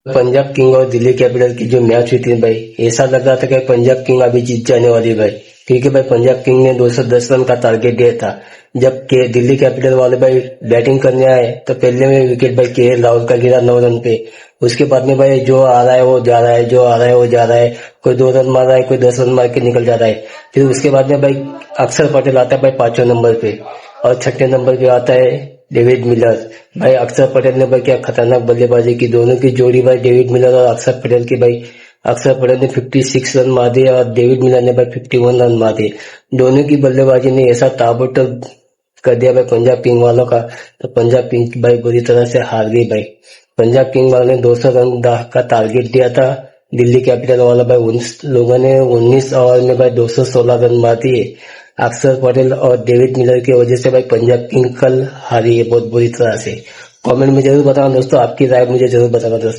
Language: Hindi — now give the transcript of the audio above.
पंजाब किंग और दिल्ली कैपिटल की जो मैच हुई थी भाई, ऐसा लग रहा था कि पंजाब किंग अभी जीत जाने वाली भाई, क्योंकि भाई पंजाब किंग ने 210 रन का टारगेट दिया था। जब के दिल्ली कैपिटल वाले भाई बैटिंग करने आए तो पहले में विकेट भाई केएल राहुल का गिरा 9 रन पे। उसके बाद में भाई जो आ रहा है वो जा रहा है, जो आ रहा है वो जा रहा है, कोई 2 रन मार रहा है, कोई 10 रन मार के निकल जा रहा है। फिर उसके बाद में भाई अक्षर पटेल आता है भाई 5वें नंबर पे, और 6ठे नंबर पे आता है डेविड मिलर। भाई अक्षर पटेल ने भाई क्या खतरनाक बल्लेबाजी की, दोनों की जोड़ी भाई डेविड मिलर और अक्षर पटेल की भाई। अक्षर पटेल ने 56 रन मार दिए और डेविड मिलर ने भाई 51 रन मार दिए। दोनों की बल्लेबाजी ने ऐसा ताबड़तोड़ कर दिया भाई पंजाब किंग वालों का, तो पंजाब किंग भाई बुरी तरह से हार गई भाई। पंजाब किंग वालों ने 200 रन का टारगेट दिया था, दिल्ली कैपिटल वाला भाई 19 लोगों ने 19 ओवर में भाई 216 रन मार दिए। अक्षर पटेल और डेविड मिलर की वजह से भाई पंजाब किंग कल हारी है बहुत बुरी तरह से। कमेंट में जरूर बताना दोस्तों, आपकी राय मुझे जरूर बताना दोस्तों।